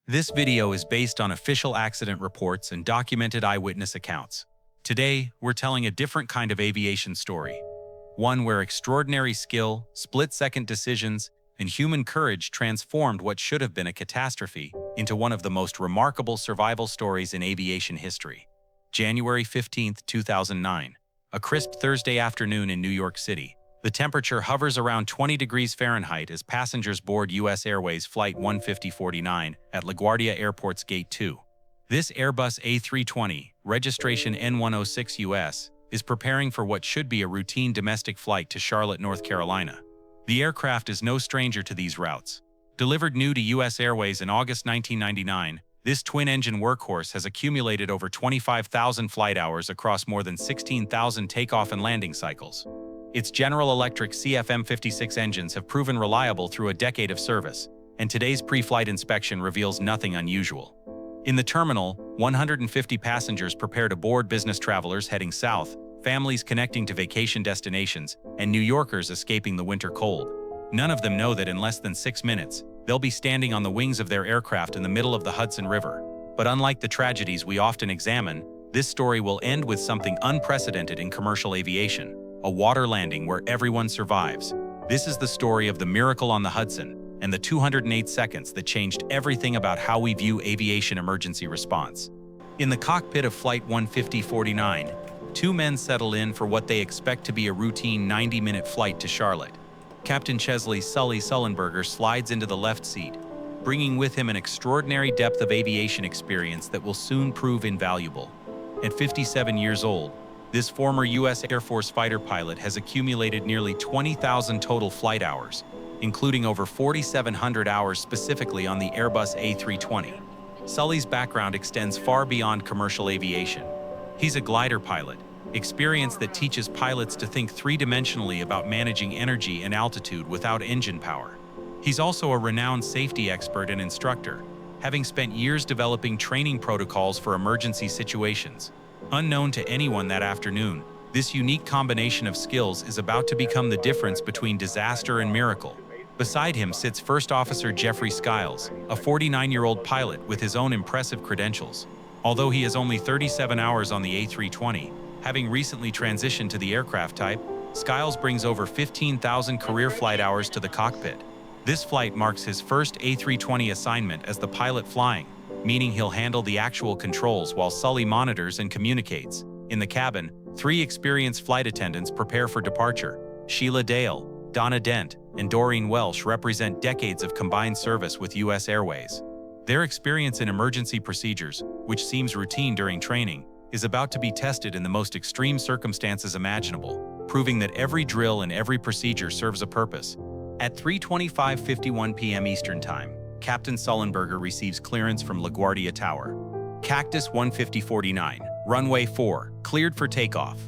This video is based on official accident reports and documented eyewitness accounts. Today, we're telling a different kind of aviation story. One where extraordinary skill, split-second decisions, and human courage transformed what should have been a catastrophe into one of the most remarkable survival stories in aviation history. January 15, 2009. A crisp Thursday afternoon in New York City. The temperature hovers around 20 degrees Fahrenheit as passengers board U.S. Airways Flight 15049 at LaGuardia Airport's Gate 2. This Airbus A320, registration N106US, is preparing for what should be a routine domestic flight to Charlotte, North Carolina. The aircraft is no stranger to these routes. Delivered new to U.S. Airways in August 1999, this twin-engine workhorse has accumulated over 25,000 flight hours across more than 16,000 takeoff and landing cycles. Its General Electric CFM56 engines have proven reliable through a decade of service, and today's pre-flight inspection reveals nothing unusual. In the terminal, 150 passengers prepare to board, business travelers heading south, families connecting to vacation destinations, and New Yorkers escaping the winter cold. None of them know that in less than 6 minutes, they'll be standing on the wings of their aircraft in the middle of the Hudson River. But unlike the tragedies we often examine, this story will end with something unprecedented in commercial aviation. A water landing where everyone survives. This is the story of the miracle on the Hudson and the 208 seconds that changed everything about how we view aviation emergency response. In the cockpit of Flight 15049, two men settle in for what they expect to be a routine 90-minute flight to Charlotte. Captain Chesley Sully Sullenberger slides into the left seat, bringing with him an extraordinary depth of aviation experience that will soon prove invaluable. At 57 years old, this former U.S. Air Force fighter pilot has accumulated nearly 20,000 total flight hours, including over 4,700 hours specifically on the Airbus A320. Sully's background extends far beyond commercial aviation. He's a glider pilot, experience that teaches pilots to think three-dimensionally about managing energy and altitude without engine power. He's also a renowned safety expert and instructor, having spent years developing training protocols for emergency situations. Unknown to anyone that afternoon, this unique combination of skills is about to become the difference between disaster and miracle. Beside him sits First Officer Jeffrey Skiles, a 49-year-old pilot with his own impressive credentials. Although he has only 37 hours on the A320, having recently transitioned to the aircraft type, Skiles brings over 15,000 career flight hours to the cockpit. This flight marks his first A320 assignment as the pilot flying, meaning he'll handle the actual controls while Sully monitors and communicates. In the cabin, three experienced flight attendants prepare for departure. Sheila Dale, Donna Dent, and Doreen Welsh represent decades of combined service with U.S. Airways. Their experience in emergency procedures, which seems routine during training, is about to be tested in the most extreme circumstances imaginable, proving that every drill and every procedure serves a purpose. At 3:25:51 p.m. Eastern Time, Captain Sullenberger receives clearance from LaGuardia Tower. Cactus 15049, runway 4, cleared for takeoff.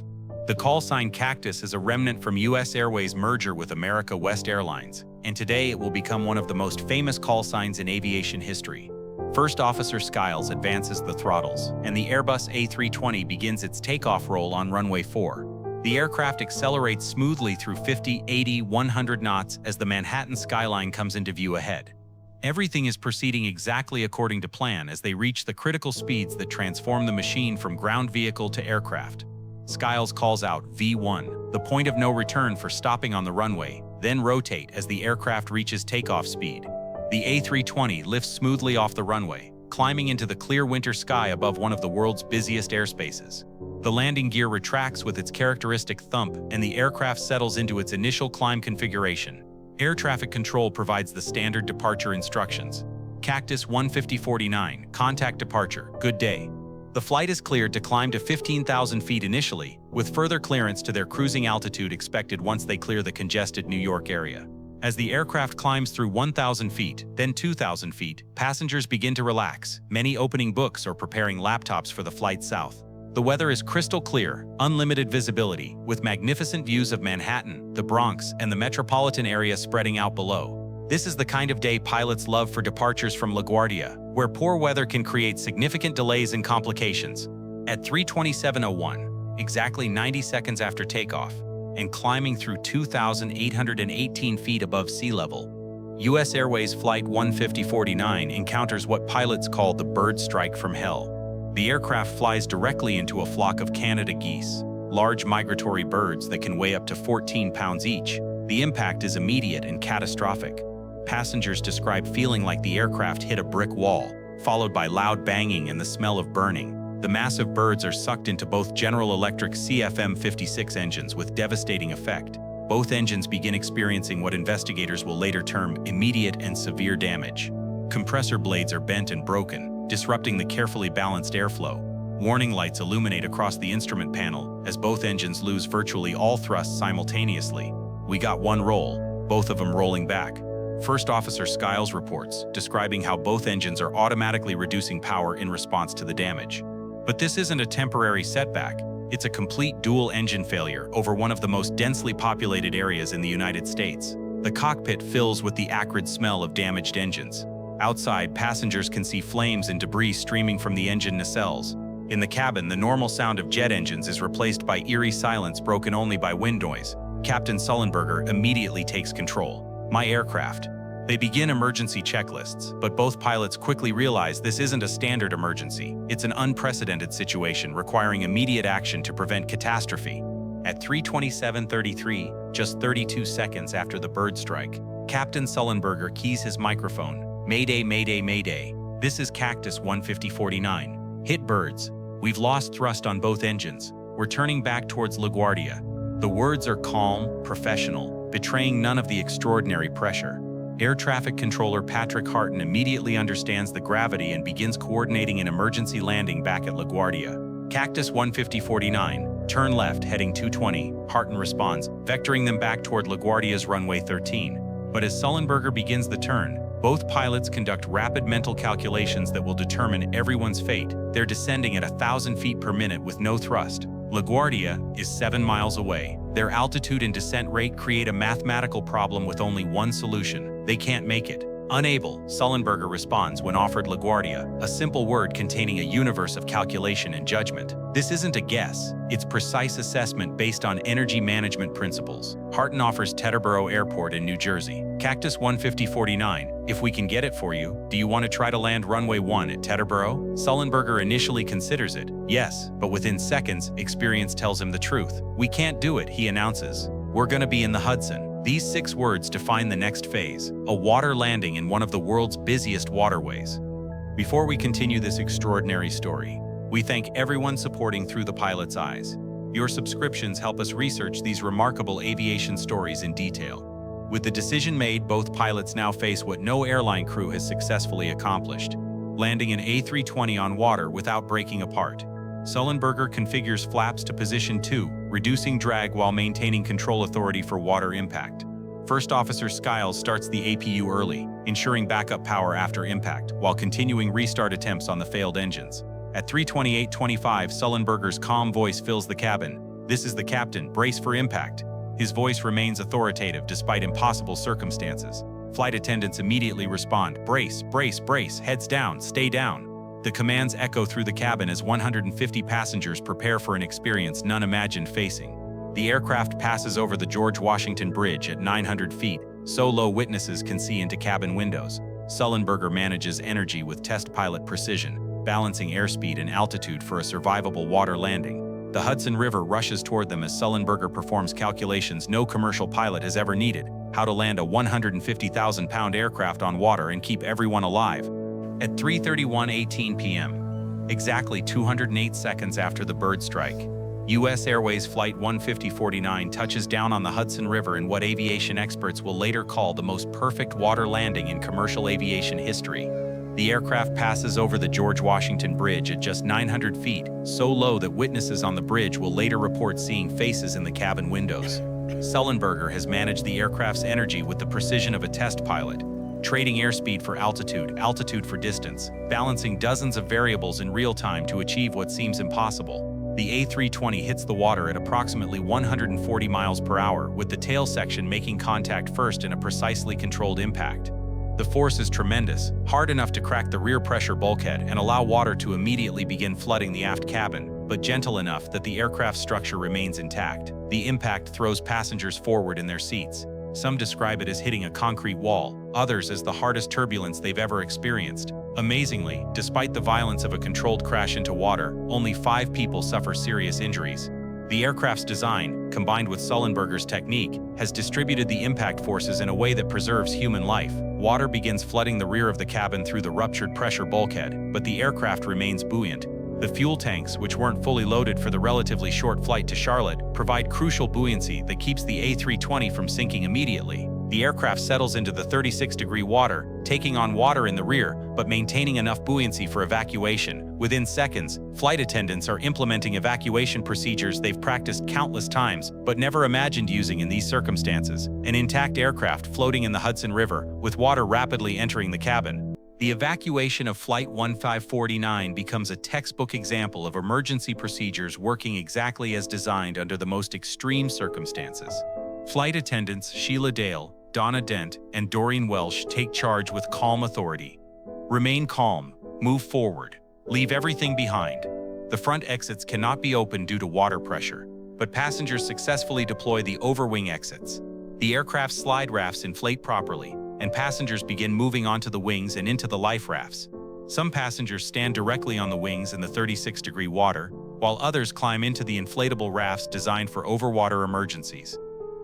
The call sign Cactus is a remnant from U.S. Airways' merger with America West Airlines, and today it will become one of the most famous call signs in aviation history. First Officer Skiles advances the throttles, and the Airbus A320 begins its takeoff roll on runway 4. The aircraft accelerates smoothly through 50, 80, 100 knots as the Manhattan skyline comes into view ahead. Everything is proceeding exactly according to plan as they reach the critical speeds that transform the machine from ground vehicle to aircraft. Skiles calls out V1, the point of no return for stopping on the runway, then rotate as the aircraft reaches takeoff speed. The A320 lifts smoothly off the runway, climbing into the clear winter sky above one of the world's busiest airspaces. The landing gear retracts with its characteristic thump, and the aircraft settles into its initial climb configuration. Air traffic control provides the standard departure instructions. Cactus 15049, contact departure, good day. The flight is cleared to climb to 15,000 feet initially, with further clearance to their cruising altitude expected once they clear the congested New York area. As the aircraft climbs through 1,000 feet, then 2,000 feet, passengers begin to relax, many opening books or preparing laptops for the flight south. The weather is crystal clear, unlimited visibility, with magnificent views of Manhattan, the Bronx, and the metropolitan area spreading out below. This is the kind of day pilots love for departures from LaGuardia, where poor weather can create significant delays and complications. At 3:27:01, exactly 90 seconds after takeoff, and climbing through 2,818 feet above sea level, U.S. Airways Flight 15049 encounters what pilots call the bird strike from hell. The aircraft flies directly into a flock of Canada geese, large migratory birds that can weigh up to 14 pounds each. The impact is immediate and catastrophic. Passengers describe feeling like the aircraft hit a brick wall, followed by loud banging and the smell of burning. The massive birds are sucked into both General Electric CFM56 engines with devastating effect. Both engines begin experiencing what investigators will later term immediate and severe damage. Compressor blades are bent and broken, disrupting the carefully balanced airflow. Warning lights illuminate across the instrument panel as both engines lose virtually all thrust simultaneously. We got one roll, both of them rolling back. First Officer Skiles reports, describing how both engines are automatically reducing power in response to the damage. But this isn't a temporary setback. It's a complete dual engine failure over one of the most densely populated areas in the United States. The cockpit fills with the acrid smell of damaged engines. Outside, passengers can see flames and debris streaming from the engine nacelles. In the cabin, the normal sound of jet engines is replaced by eerie silence broken only by wind noise. Captain Sullenberger immediately takes control. My aircraft. They begin emergency checklists, but both pilots quickly realize this isn't a standard emergency. It's an unprecedented situation requiring immediate action to prevent catastrophe. At 3:27:33, just 32 seconds after the bird strike, Captain Sullenberger keys his microphone. Mayday, mayday, mayday. This is Cactus 15049. Hit birds. We've lost thrust on both engines. We're turning back towards LaGuardia. The words are calm, professional, betraying none of the extraordinary pressure. Air traffic controller Patrick Harton immediately understands the gravity and begins coordinating an emergency landing back at LaGuardia. Cactus 15049, turn left, heading 220, Harton responds, vectoring them back toward LaGuardia's runway 13. But as Sullenberger begins the turn, both pilots conduct rapid mental calculations that will determine everyone's fate. They're descending at 1,000 feet per minute with no thrust. LaGuardia is 7 miles away. Their altitude and descent rate create a mathematical problem with only one solution. They can't make it. Unable, Sullenberger responds when offered LaGuardia, a simple word containing a universe of calculation and judgment. This isn't a guess. It's precise assessment based on energy management principles. Harton offers Teterboro Airport in New Jersey. Cactus 15049, if we can get it for you, do you want to try to land runway 1 at Teterboro? Sullenberger initially considers it. Yes, but within seconds, experience tells him the truth. We can't do it, he announces. We're gonna be in the Hudson. These 6 words define the next phase, a water landing in one of the world's busiest waterways. Before we continue this extraordinary story, we thank everyone supporting Through the Pilot's Eyes. Your subscriptions help us research these remarkable aviation stories in detail. With the decision made, both pilots now face what no airline crew has successfully accomplished, landing an A320 on water without breaking apart. Sullenberger configures flaps to position 2, reducing drag while maintaining control authority for water impact. First Officer Skiles starts the APU early, ensuring backup power after impact, while continuing restart attempts on the failed engines. At 3:28:25, Sullenberger's calm voice fills the cabin. This is the captain, brace for impact. His voice remains authoritative despite impossible circumstances. Flight attendants immediately respond, brace, brace, brace, heads down, stay down. The commands echo through the cabin as 150 passengers prepare for an experience none imagined facing. The aircraft passes over the George Washington Bridge at 900 feet, so low witnesses can see into cabin windows. Sullenberger manages energy with test pilot precision, balancing airspeed and altitude for a survivable water landing. The Hudson River rushes toward them as Sullenberger performs calculations no commercial pilot has ever needed: how to land a 150,000-pound aircraft on water and keep everyone alive. At 3:31:18 p.m., exactly 208 seconds after the bird strike, U.S. Airways Flight 15049 touches down on the Hudson River in what aviation experts will later call the most perfect water landing in commercial aviation history. The aircraft passes over the George Washington Bridge at just 900 feet, so low that witnesses on the bridge will later report seeing faces in the cabin windows. Sullenberger has managed the aircraft's energy with the precision of a test pilot, trading airspeed for altitude, altitude for distance, balancing dozens of variables in real time to achieve what seems impossible. The A320 hits the water at approximately 140 miles per hour, with the tail section making contact first in a precisely controlled impact. The force is tremendous, hard enough to crack the rear pressure bulkhead and allow water to immediately begin flooding the aft cabin, but gentle enough that the aircraft's structure remains intact. The impact throws passengers forward in their seats. Some describe it as hitting a concrete wall, others as the hardest turbulence they've ever experienced. Amazingly, despite the violence of a controlled crash into water, only 5 people suffer serious injuries. The aircraft's design, combined with Sullenberger's technique, has distributed the impact forces in a way that preserves human life. Water begins flooding the rear of the cabin through the ruptured pressure bulkhead, but the aircraft remains buoyant. The fuel tanks, which weren't fully loaded for the relatively short flight to Charlotte, provide crucial buoyancy that keeps the A320 from sinking immediately. The aircraft settles into the 36-degree water, taking on water in the rear, but maintaining enough buoyancy for evacuation. Within seconds, flight attendants are implementing evacuation procedures they've practiced countless times, but never imagined using in these circumstances. An intact aircraft floating in the Hudson River, with water rapidly entering the cabin. The evacuation of Flight 1549 becomes a textbook example of emergency procedures working exactly as designed under the most extreme circumstances. Flight attendants Sheila Dale, Donna Dent, and Doreen Welsh take charge with calm authority. Remain calm, move forward, leave everything behind. The front exits cannot be opened due to water pressure, but passengers successfully deploy the overwing exits. The aircraft's slide rafts inflate properly, and passengers begin moving onto the wings and into the life rafts. Some passengers stand directly on the wings in the 36-degree water, while others climb into the inflatable rafts designed for overwater emergencies.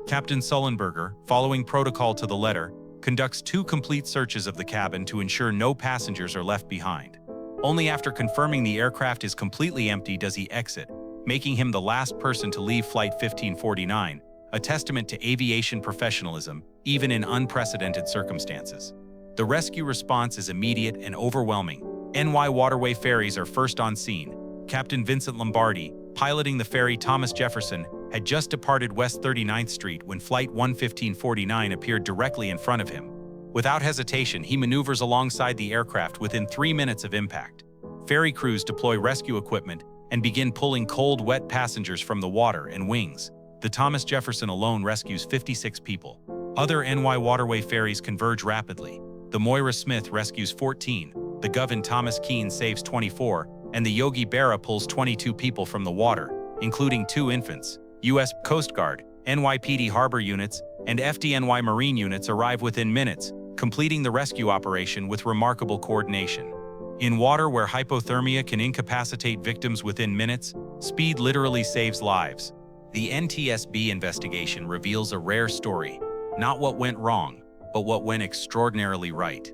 Captain Sullenberger, following protocol to the letter, conducts 2 complete searches of the cabin to ensure no passengers are left behind. Only after confirming the aircraft is completely empty does he exit, making him the last person to leave Flight 1549, a testament to aviation professionalism, even in unprecedented circumstances. The rescue response is immediate and overwhelming. NY Waterway ferries are first on scene. Captain Vincent Lombardi, piloting the ferry Thomas Jefferson, had just departed West 39th Street when Flight 1549 appeared directly in front of him. Without hesitation, he maneuvers alongside the aircraft within 3 minutes of impact. Ferry crews deploy rescue equipment and begin pulling cold, wet passengers from the water and wings. The Thomas Jefferson alone rescues 56 people. Other NY Waterway ferries converge rapidly. The Moira Smith rescues 14, the Govan Thomas Keene saves 24, and the Yogi Berra pulls 22 people from the water, including 2 infants. U.S. Coast Guard, NYPD Harbor units, and FDNY Marine units arrive within minutes, completing the rescue operation with remarkable coordination. In water where hypothermia can incapacitate victims within minutes, speed literally saves lives. The NTSB investigation reveals a rare story, not what went wrong, but what went extraordinarily right.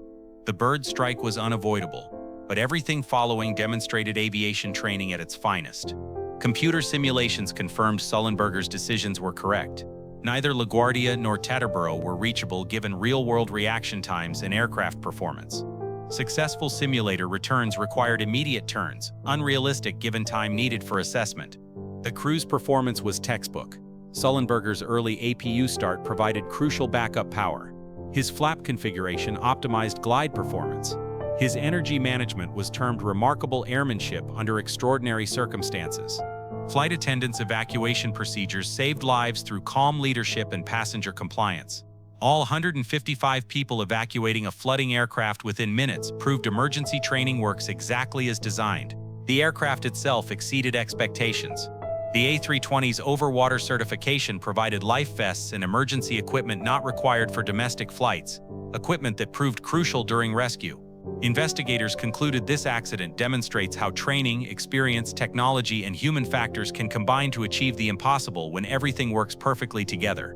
The bird strike was unavoidable, but everything following demonstrated aviation training at its finest. Computer simulations confirmed Sullenberger's decisions were correct. Neither LaGuardia nor Teterboro were reachable given real-world reaction times and aircraft performance. Successful simulator returns required immediate turns, unrealistic given time needed for assessment. The crew's performance was textbook. Sullenberger's early APU start provided crucial backup power. His flap configuration optimized glide performance. His energy management was termed remarkable airmanship under extraordinary circumstances. Flight attendants' evacuation procedures saved lives through calm leadership and passenger compliance. All 155 people evacuating a flooding aircraft within minutes proved emergency training works exactly as designed. The aircraft itself exceeded expectations. The A320's overwater certification provided life vests and emergency equipment not required for domestic flights, equipment that proved crucial during rescue. Investigators concluded this accident demonstrates how training, experience, technology, and human factors can combine to achieve the impossible when everything works perfectly together.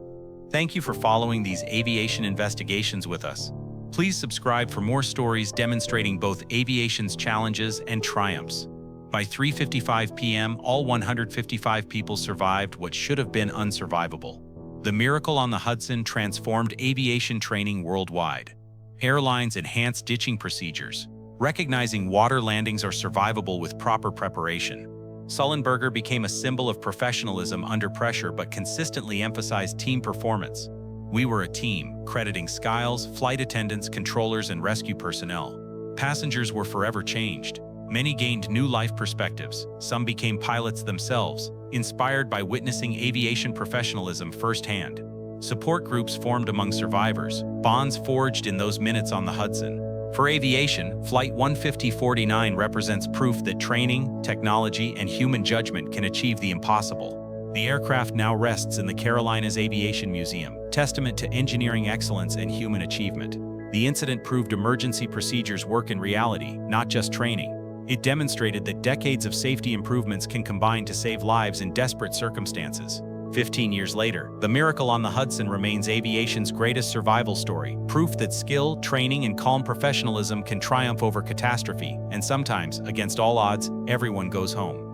Thank you for following these aviation investigations with us. Please subscribe for more stories demonstrating both aviation's challenges and triumphs. By 3:55 p.m., all 155 people survived what should have been unsurvivable. The miracle on the Hudson transformed aviation training worldwide. Airlines enhanced ditching procedures, recognizing water landings are survivable with proper preparation. Sullenberger became a symbol of professionalism under pressure but consistently emphasized team performance. We were a team, crediting Skiles, flight attendants, controllers, and rescue personnel. Passengers were forever changed. Many gained new life perspectives. Some became pilots themselves, inspired by witnessing aviation professionalism firsthand. Support groups formed among survivors, bonds forged in those minutes on the Hudson. For aviation, Flight 1549 represents proof that training, technology, and human judgment can achieve the impossible. The aircraft now rests in the Carolinas Aviation Museum, testament to engineering excellence and human achievement. The incident proved emergency procedures work in reality, not just training. It demonstrated that decades of safety improvements can combine to save lives in desperate circumstances. 15 years later, the miracle on the Hudson remains aviation's greatest survival story, proof that skill, training, and calm professionalism can triumph over catastrophe, and sometimes, against all odds, everyone goes home.